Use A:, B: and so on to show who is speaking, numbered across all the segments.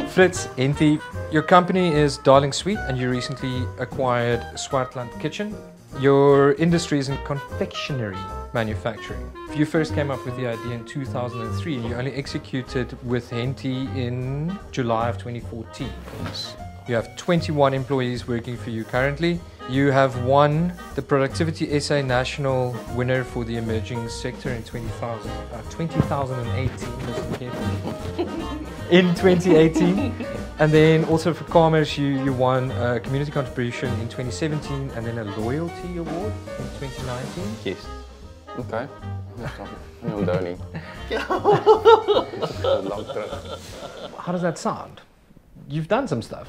A: Frits, Hentie, your company is Darling Sweet and you recently acquired Swartland Kitchen. Your industry is in confectionery manufacturing. You first came up with the idea in 2003 and you only executed with Hentie in July of 2014.
B: Yes.
A: You have 21 employees working for you currently. You have won the Productivity SA National winner for the emerging sector in 2018. Listen carefully. In 2018. And then also for Commerce, you won a community contribution in 2017 and then a loyalty award in 2019.
B: Yes. Okay. I'm Donnie.
A: How does that sound? You've done some stuff.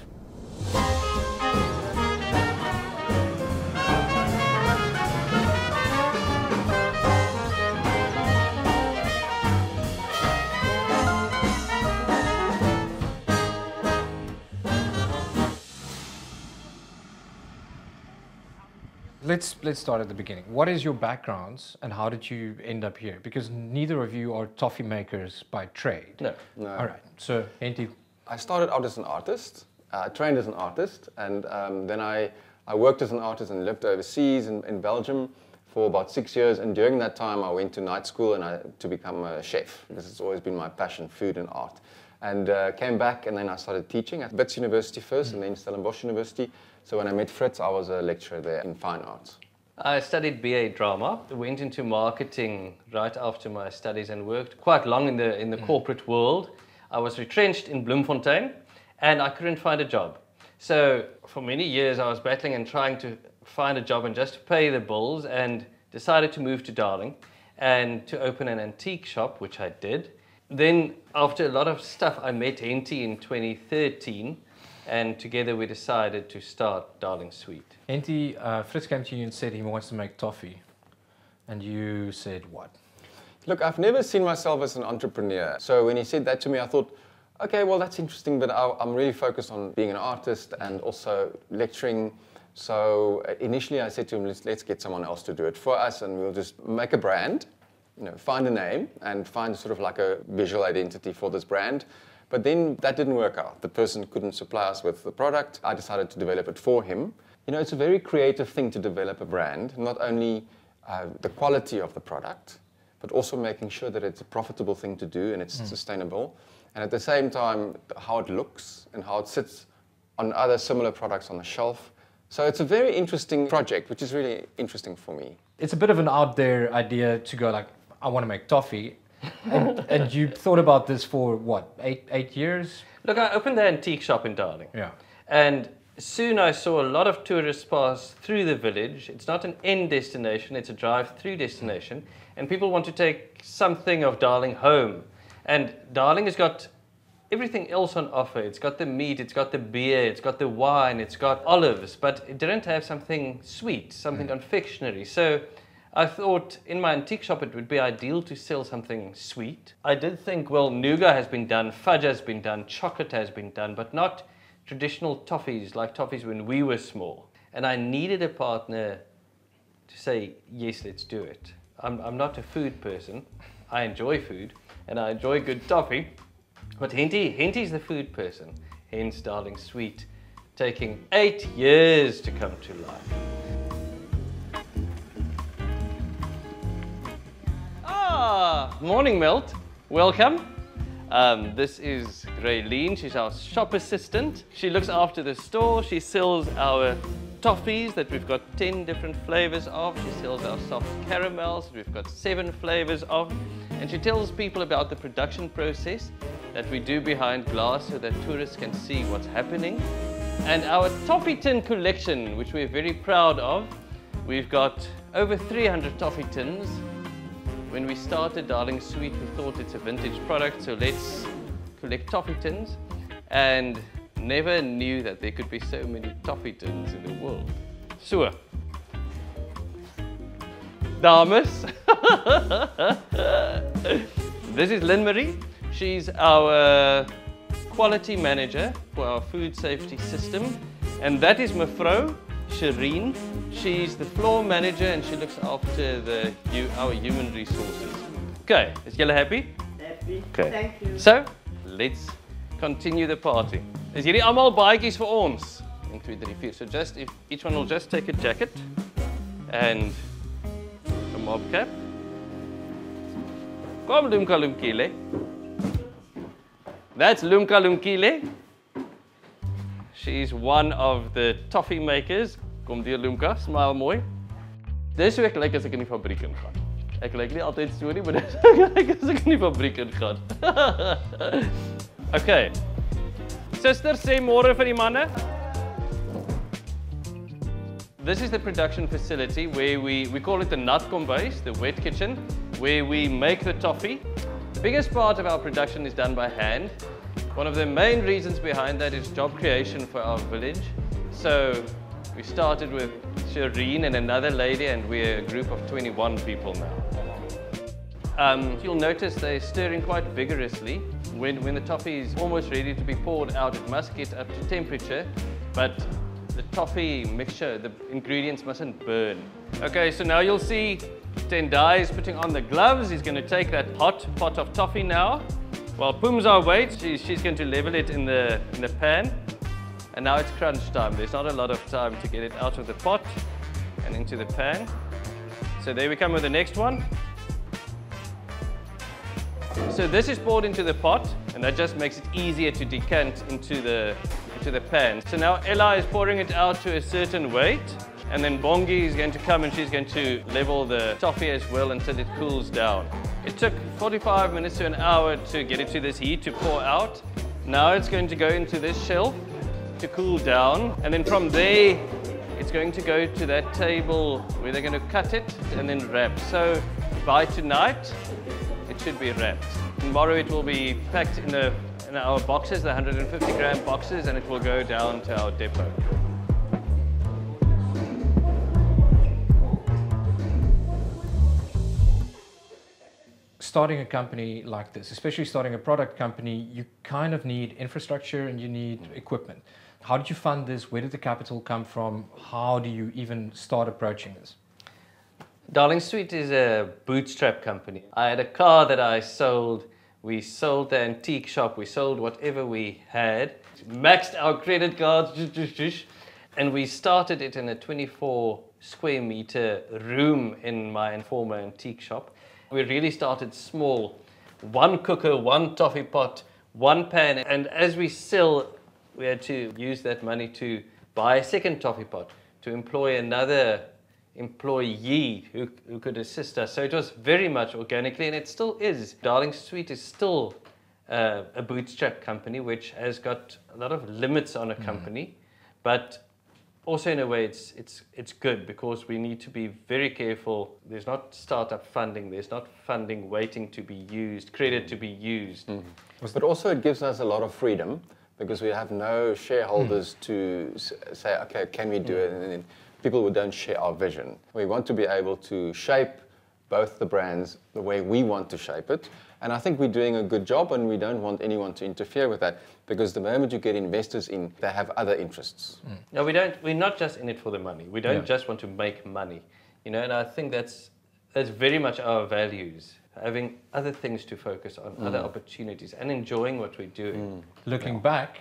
A: Let's start at the beginning. What is your backgrounds and how did you end up here? Because neither of you are toffee makers by trade.
B: No.
A: All right. So, Hentie.
B: I started out as an artist. I trained as an artist, and then I worked as an artist and lived overseas in Belgium for about 6 years. And during that time, I went to night school to become a chef, because it's always been my passion, food and art. And came back, and then I started teaching at Wits University first, and then Stellenbosch University. So when I met Frits, I was a lecturer there in fine arts.
C: I studied BA drama, went into marketing right after my studies and worked quite long in the corporate world. I was retrenched in Bloemfontein and I couldn't find a job. So for many years I was battling and trying to find a job and just to pay the bills, and decided to move to Darling and to open an antique shop, which I did. Then after a lot of stuff I met Hentie in 2013. And together we decided to start Darling Sweet.
A: Hentie, Frits came to you and said he wants to make toffee. And you said what?
B: Look, I've never seen myself as an entrepreneur. So when he said that to me, I thought, okay, well, that's interesting, but I'm really focused on being an artist and also lecturing. So initially I said to him, let's get someone else to do it for us, and we'll just make a brand, find a name and find sort of like a visual identity for this brand. But then that didn't work out. The person couldn't supply us with the product. I decided to develop it for him. It's a very creative thing to develop a brand, not only the quality of the product, but also making sure that it's a profitable thing to do and it's sustainable. And at the same time, how it looks and how it sits on other similar products on the shelf. So it's a very interesting project, which is really interesting for me.
A: It's a bit of an out there idea to go like, I want to make toffee. and you thought about this for what, eight years?
C: Look, I opened the antique shop in Darling.
A: Yeah.
C: And soon I saw a lot of tourists pass through the village. It's not an end destination, it's a drive-through destination. And people want to take something of Darling home. And Darling has got everything else on offer. It's got the meat, it's got the beer, it's got the wine, it's got olives, but it didn't have something sweet, something confectionery. So I thought in my antique shop it would be ideal to sell something sweet. I did think, well, nougat has been done, fudge has been done, chocolate has been done, but not traditional toffees like toffees when we were small. And I needed a partner to say, yes, let's do it. I'm not a food person. I enjoy food and I enjoy good toffee. But Hentie's the food person, hence Darling Sweet, taking 8 years to come to life. Morning, Melt. Welcome. This is Raylene. She's our shop assistant. She looks after the store. She sells our toffees that we've got 10 different flavors of. She sells our soft caramels that we've got 7 flavors of. And she tells people about the production process that we do behind glass so that tourists can see what's happening. And our toffee tin collection, which we're very proud of. We've got over 300 toffee tins. When we started Darling Sweet, we thought it's a vintage product, so let's collect toffee tins, and never knew that there could be so many toffee tins in the world. So, dames, this is Lynn-Marie. She's our quality manager for our food safety system, and that is Mevrou. Shireen. She's the floor manager and she looks after our human resources. Okay, is Jelle happy?
D: Happy.
C: Okay.
D: Thank you.
C: So, let's continue the party. Is hierdie almal baadjies vir ons? 1, 2, 3, 4. So just if each one will just take a jacket and a mob cap. Kom Lumka Lumkile. That's Lumka Lumkile. She's one of the toffee makers. Kom deur Lumka, smile mooi. Dis hoe ek lyk as ek in die fabriek ingaan. Ek lyk nie altyd so nie, maar dis hoe ek lyk as ek in die fabriek ingaan. Okay. Suster, sê môre vir die manne. This is the production facility where we call it the nut kombuis, the wet kitchen, where we make the toffee. The biggest part of our production is done by hand. One of the main reasons behind that is job creation for our village. So we started with Shireen and another lady, and we're a group of 21 people now. You'll notice they're stirring quite vigorously. When the toffee is almost ready to be poured out, it must get up to temperature, but the toffee mixture, the ingredients mustn't burn. Okay, so now you'll see Tendai is putting on the gloves. He's going to take that hot pot of toffee now. While Pumza waits, she's going to level it in the pan. And now it's crunch time. There's not a lot of time to get it out of the pot and into the pan. So there we come with the next one. So this is poured into the pot, and that just makes it easier to decant into the pan. So now Ella is pouring it out to a certain weight, and then Bongi is going to come and she's going to level the toffee as well until it cools down. It took 45 minutes to an hour to get it to this heat to pour out. Now it's going to go into this shelf to cool down, and then from there it's going to go to that table where they're going to cut it and then wrap. So by tonight it should be wrapped. Tomorrow it will be packed in our boxes, the 150 gram boxes, and it will go down to our depot.
A: Starting a company like this, especially starting a product company, you kind of need infrastructure and you need equipment. How did you fund this? Where did the capital come from? How do you even start approaching this?
C: Darling Sweet is a bootstrap company. I had a car that I sold. We sold the antique shop. We sold whatever we had. Maxed our credit cards. And we started it in a 24 square meter room in my former antique shop. We really started small. One cooker, one toffee pot, one pan. And as we sell, we had to use that money to buy a second toffee pot, to employ another employee who could assist us. So it was very much organically, and it still is. Darling Sweet is still a bootstrap company, which has got a lot of limits on a company, but also in a way it's good because we need to be very careful. There's not startup funding, there's not funding waiting to be used, credit to be used.
B: But also it gives us a lot of freedom because we have no shareholders to say, okay, can we do it? And then people who don't share our vision. We want to be able to shape both the brands the way we want to shape it. And I think we're doing a good job, and we don't want anyone to interfere with that, because the moment you get investors in, they have other interests.
C: No, we're not just in it for the money. We don't just want to make money, you know, and I think that's very much our values, having other things to focus on, other opportunities, and enjoying what we're doing.
A: Looking back,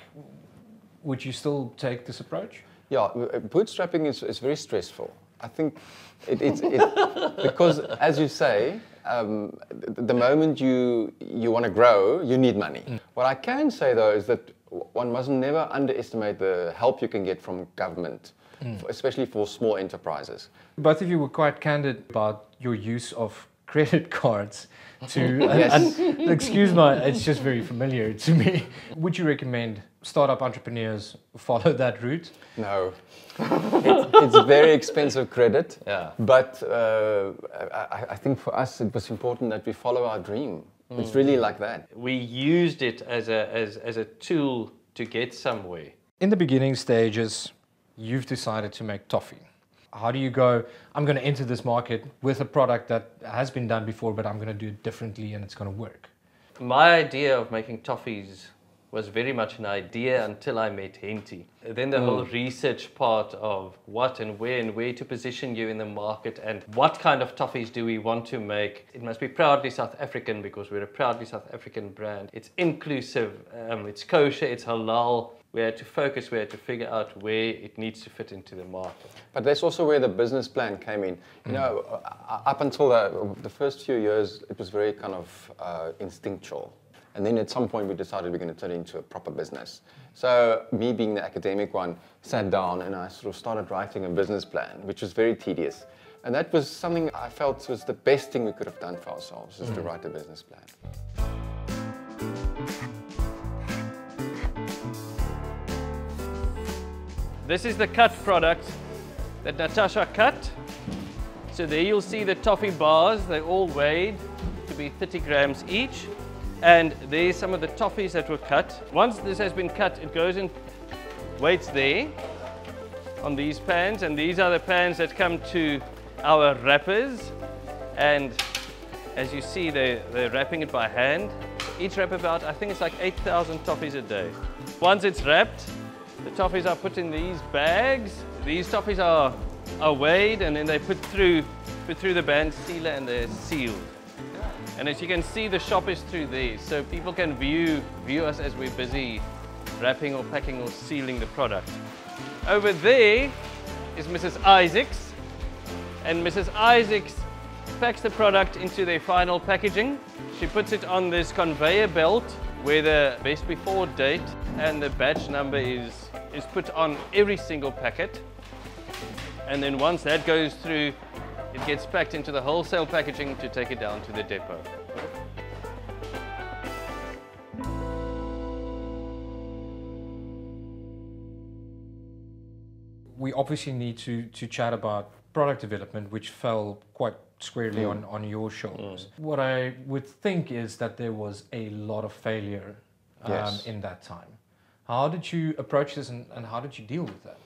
A: would you still take this approach?
B: Yeah, bootstrapping is very stressful. I think it's because, as you say, the moment you want to grow, you need money. What I can say, though, is that one must never underestimate the help you can get from government, especially for small enterprises.
A: Both of you were quite candid about your use of credit cards to,
B: Yes.
A: and excuse my, it's just very familiar to me. Would you recommend startup entrepreneurs follow that route?
B: No, it's very expensive credit.
C: Yeah.
B: But I think for us it was important that we follow our dream. It's really like that.
C: We used it as a tool to get somewhere.
A: In the beginning stages, you've decided to make toffee. How do you go, I'm going to enter this market with a product that has been done before, but I'm going to do it differently and it's going to work?
C: My idea of making toffees was very much an idea until I met Hentie. Then the whole research part of what and where to position you in the market and what kind of toffees do we want to make. It must be proudly South African because we're a proudly South African brand. It's inclusive, it's kosher, it's halal. We had to focus, we had to figure out where it needs to fit into the market.
B: But that's also where the business plan came in. You know, up until the first few years, it was very kind of instinctual. And then at some point we decided we're going to turn it into a proper business. So me being the academic one, sat down and I sort of started writing a business plan, which was very tedious. And that was something I felt was the best thing we could have done for ourselves, is to write a business plan.
C: This is the cut product that Natasha cut. So there you'll see the toffee bars, they're all weighed to be 30 grams each. And there's some of the toffees that were cut. Once this has been cut, it goes in, waits there on these pans, and these are the pans that come to our wrappers. And as you see, they're wrapping it by hand. Each wrap about, I think it's like 8,000 toffees a day. Once it's wrapped, the toffees are put in these bags. These toffees are weighed and then they put through the band sealer and they're sealed. And as you can see, the shop is through these, so people can view us as we're busy wrapping or packing or sealing the product. Over there is Mrs. Isaacs, and Mrs. Isaacs packs the product into their final packaging. She puts it on this conveyor belt where the best before date and the batch number is put on every single packet. And then once that goes through, it gets packed into the wholesale packaging to take it down to the depot.
A: We obviously need to chat about product development, which fell quite squarely on your shoulders. What I would think is that there was a lot of failure in that time. How did you approach this and how did you deal with that?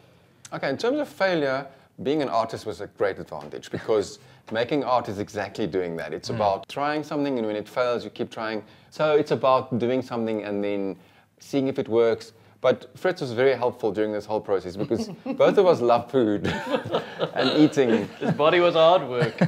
B: Okay, in terms of failure, being an artist was a great advantage because making art is exactly doing that. It's about trying something, and when it fails, you keep trying. So it's about doing something and then seeing if it works. But Frits was very helpful during this whole process because both of us love food and eating.
C: His body was hard work.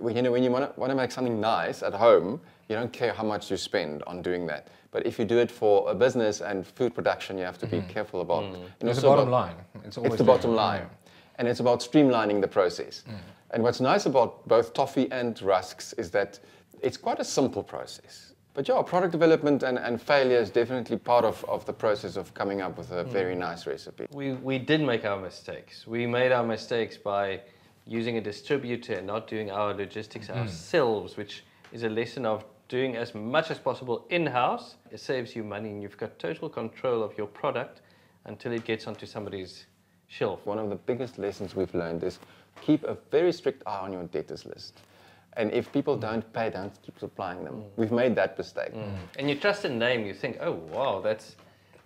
B: You know, when you want to make something nice at home, you don't care how much you spend on doing that. But if you do it for a business and food production, you have to be careful about.
A: It's the bottom line. It's the
B: bottom line. And it's about streamlining the process. And what's nice about both toffee and rusks is that it's quite a simple process. But yeah, product development and failure is definitely part of the process of coming up with a very nice recipe.
C: We did make our mistakes. We made our mistakes by using a distributor and not doing our logistics ourselves, which is a lesson of doing as much as possible in-house. It saves you money and you've got total control of your product until it gets onto somebody's shelf.
B: One of the biggest lessons we've learned is keep a very strict eye on your debtors list. And if people don't pay, don't keep supplying them. We've made that mistake.
C: And you trust a name, you think, oh wow, that's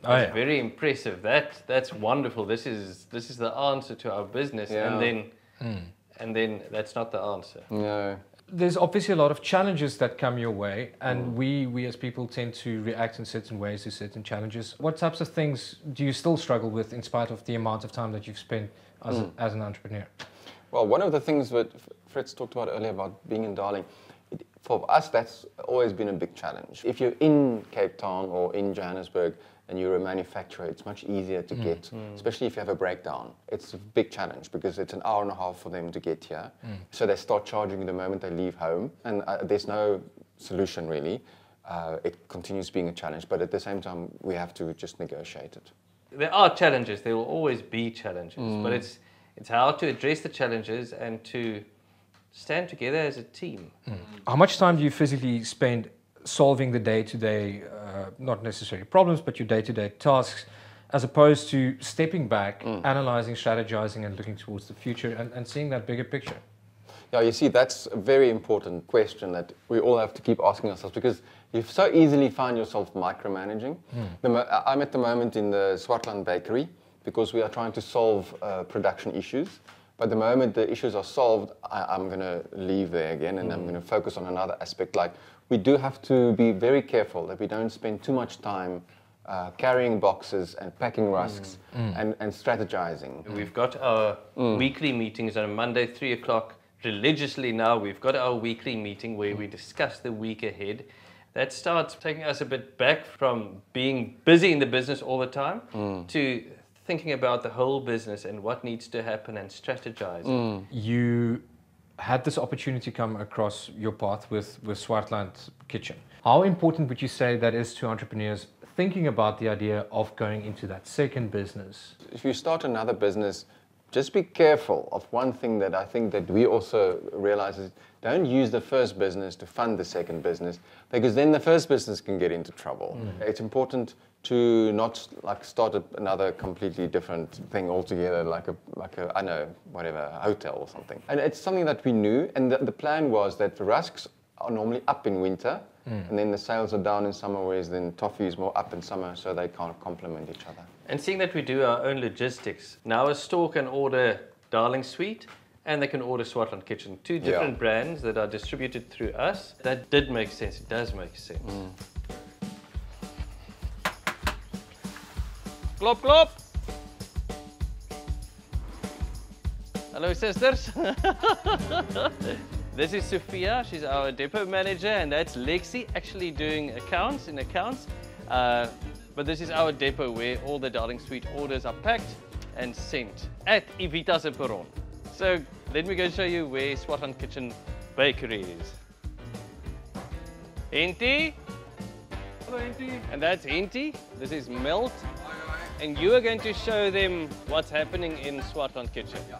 C: very impressive. That's wonderful. This is the answer to our business. And then that's not the answer.
B: No.
A: There's obviously a lot of challenges that come your way, and we as people tend to react in certain ways to certain challenges. What types of things do you still struggle with in spite of the amount of time that you've spent as an entrepreneur?
B: Well, one of the things that Frits talked about earlier about being in Darling, for us that's always been a big challenge. If you're in Cape Town or in Johannesburg and you're a manufacturer, it's much easier to get, especially if you have a breakdown. It's a big challenge because it's an hour and a half for them to get here. So they start charging the moment they leave home, and there's no solution really. It continues being a challenge, but at the same time, we have to just negotiate it.
C: There are challenges, there will always be challenges, but it's how to address the challenges and to stand together as a team.
A: How much time do you physically spend solving the day-to-day, not necessarily problems, but your day-to-day tasks, as opposed to stepping back, analyzing, strategizing, and looking towards the future and seeing that bigger picture?
B: Yeah, you see, that's a very important question that we all have to keep asking ourselves because you so easily find yourself micromanaging. I'm at the moment in the Swartland bakery because we are trying to solve production issues. But the moment the issues are solved, I'm going to leave there again, and I'm going to focus on another aspect. Like, we do have to be very careful that we don't spend too much time carrying boxes and packing rusks and strategizing.
C: We've got our weekly meetings on a Monday, 3 o'clock. Religiously now, we've got our weekly meeting where we discuss the week ahead. That starts taking us a bit back from being busy in the business all the time to thinking about the whole business and what needs to happen and strategizing.
A: You had this opportunity come across your path with Swartland Kitchen. How important would you say that is to entrepreneurs thinking about the idea of going into that second business?
B: If you start another business, just be careful of one thing that I think that we also realize is don't use the first business to fund the second business, because then the first business can get into trouble. It's important to not like start another completely different thing altogether, like a I don't know, whatever, a hotel or something. And it's something that we knew, and the plan was that the rusks are normally up in winter, and then the sales are down in summer, whereas then toffee is more up in summer, so they kind of complement each other.
C: And seeing that we do our own logistics, now a store can order Darling Sweet and they can order Swartland Kitchen, two different brands that are distributed through us. That did make sense, it does make sense. Klop, klop! Hello, sisters. This is Sophia, she's our depot manager, and that's Lexi, actually doing accounts. But this is our depot where all the Darling Sweet orders are packed and sent at Ivita's and Perron. So let me go show you where Swartland Kitchen Bakery is. Hentie. Hello, Hentie. And that's Hentie. This is Melt. And you are going to show them what's happening in Swartland Kitchen.
D: Yeah.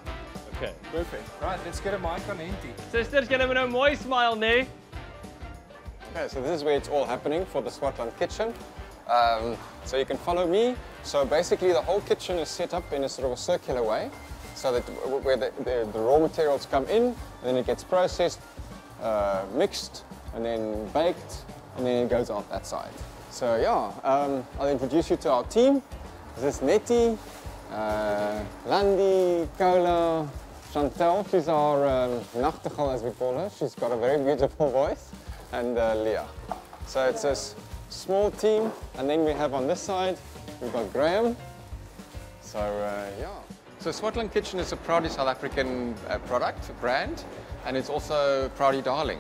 C: Okay.
D: Perfect. Right, let's get a mic on Hentie.
C: Sisters, can I have a mooi smile, nee?
B: Okay, so this is where it's all happening for the Swartland Kitchen. So you can follow me. So basically the whole kitchen is set up in a sort of a circular way, so that where the raw materials come in, and then it gets processed, mixed, and then baked, and then it goes out that side. So yeah, I'll introduce you to our team. This is Nettie, Landi, Cola, Chantal, she's our nachtigal as we call her. She's got a very beautiful voice, and Leah. So it's a small team, and then we have on this side, we've got Graham. So yeah. So Swartland Kitchen is a proudly South African brand, and it's also proudly Darling.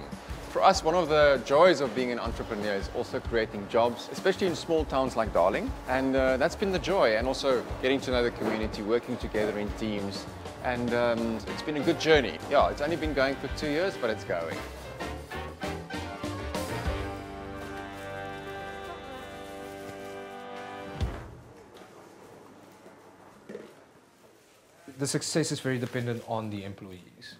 B: For us, one of the joys of being an entrepreneur is also creating jobs, especially in small towns like Darling. And that's been the joy, and also getting to know the community, working together in teams. And it's been a good journey. Yeah, it's only been going for 2 years, but it's going.
A: The success is very dependent on the employees.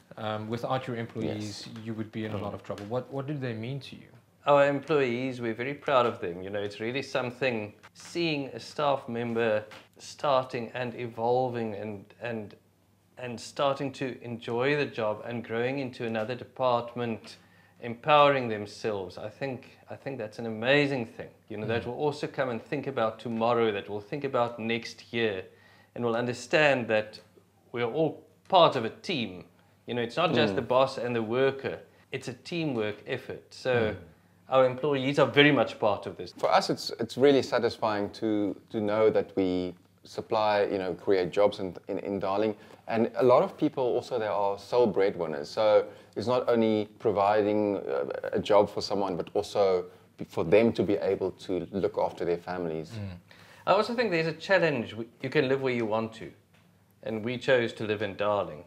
A: Without your employees, you would be in a lot of trouble. What do they mean to you?
C: Our employees, we're very proud of them. You know, it's really something, seeing a staff member starting and evolving and starting to enjoy the job and growing into another department, empowering themselves. I think that's an amazing thing. You know, that will also come and think about tomorrow, that will think about next year, and will understand that we're all part of a team. You know, it's not just the boss and the worker, it's a teamwork effort. So our employees are very much part of this.
B: For us, it's really satisfying to know that we supply, create jobs in Darling. And a lot of people also, they are sole breadwinners. So it's not only providing a job for someone, but also for them to be able to look after their families.
C: I also think there's a challenge. You can live where you want to. And we chose to live in Darling.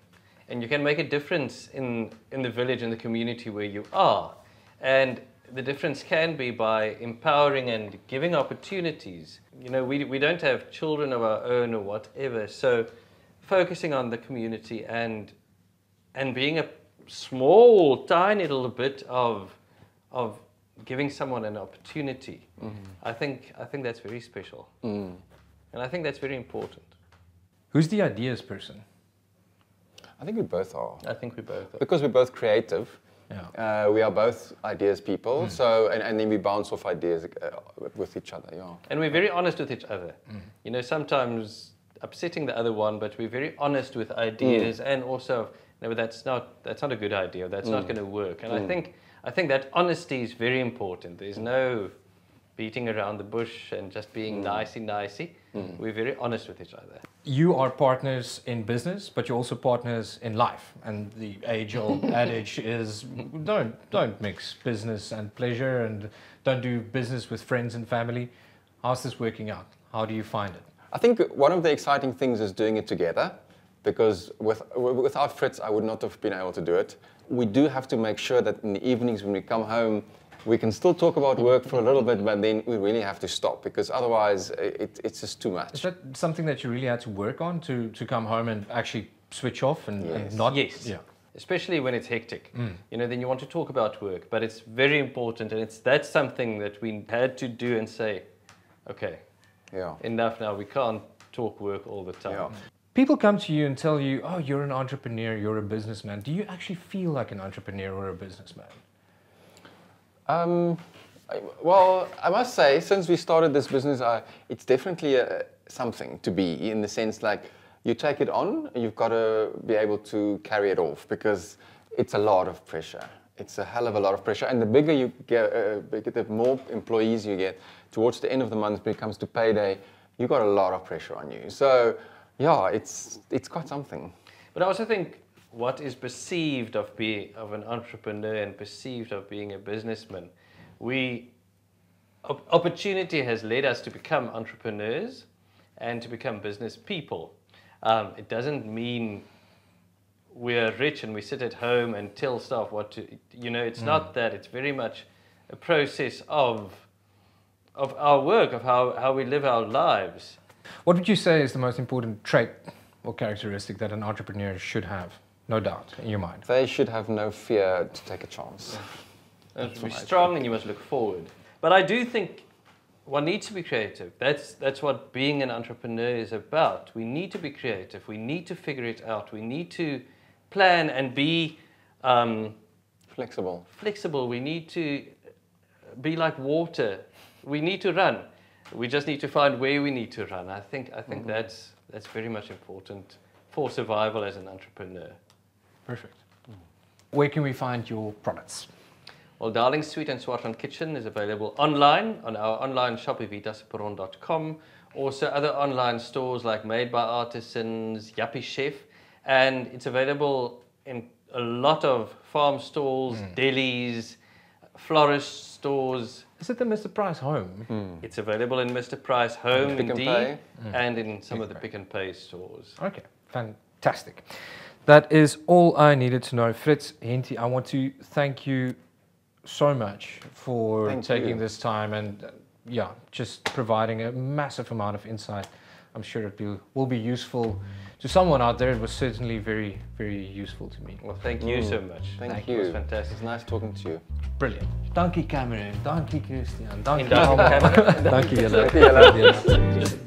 C: And you can make a difference in the village, in the community where you are. And the difference can be by empowering and giving opportunities. You know, we don't have children of our own or whatever. So focusing on the community and being a small, tiny little bit of giving someone an opportunity, I think that's very special. And I think that's very important.
A: Who's the ideas person?
B: I think we both are.
C: I think we both are.
B: Because we're both creative.
A: Yeah.
B: We are both ideas people, so and then we bounce off ideas with each other. Yeah.
C: And we're very honest with each other. You know, sometimes upsetting the other one, but we're very honest with ideas and also, no, that's not a good idea. That's not going to work. And I think that honesty is very important. There's no beating around the bush and just being nicey. We're very honest with each other.
A: You are partners in business, but you're also partners in life. And the age-old adage is don't mix business and pleasure, and don't do business with friends and family. How's this working out? How do you find it?
B: I think one of the exciting things is doing it together, because without Frits, I would not have been able to do it. We do have to make sure that in the evenings when we come home, we can still talk about work for a little bit, but then we really have to stop, because otherwise it's just too much.
A: Is that something that you really had to work on to come home and actually switch off and not?
C: Yes.
A: Yeah.
C: Especially when it's hectic. You know, then you want to talk about work, but it's very important, and that's something that we had to do and say, okay, enough now. We can't talk work all the time.
B: Yeah.
A: People come to you and tell you, oh, you're an entrepreneur, you're a businessman. Do you actually feel like an entrepreneur or a businessman?
B: Well, I must say, since we started this business, it's definitely something to be, in the sense like you take it on, you've got to be able to carry it off, because it's a lot of pressure. It's a hell of a lot of pressure, and the bigger you get, the more employees you get, towards the end of the month, when it comes to payday, you've got a lot of pressure on you. So, yeah, it's quite something.
C: But I also think what is perceived of an entrepreneur and perceived of being a businessman, opportunity has led us to become entrepreneurs and to become business people. It doesn't mean we're rich and we sit at home and tell staff what to, you know, it's not that. It's very much a process of our work, of how we live our lives.
A: What would you say is the most important trait or characteristic that an entrepreneur should have? No doubt, in your mind.
B: They should have no fear to take a chance.
C: You must be strong and you must look forward. But I do think one needs to be creative. That's what being an entrepreneur is about. We need to be creative. We need to figure it out. We need to plan and be
B: flexible.
C: We need to be like water. We need to run. We just need to find where we need to run. I think that's very much important for survival as an entrepreneur.
A: Perfect. Where can we find your products?
C: Well, Darling Sweet and Swartland Kitchen is available online on our online shop, evitasaperon.com. Also other online stores like Made by Artisans, Yappie Chef, and it's available in a lot of farm stalls, delis, florist stores.
A: Is it the Mr. Price Home?
C: It's available in Mr. Price Home,
B: Pick and
C: indeed,
B: Pay.
C: and in some of the Pick and Pay stores.
A: Okay, fantastic. That is all I needed to know. Frits, Hentie, I want to thank you so much for taking this time and just providing a massive amount of insight. I'm sure it will be useful to someone out there. It was certainly very, very useful to me.
C: Well, thank you so much.
B: Thank you.
C: It was fantastic.
B: It's nice talking to you.
A: Brilliant. Dankie Cameron, dankie Christian, dankie
C: Dankie
A: allemaal.
C: Cameron.
A: Dankie julle.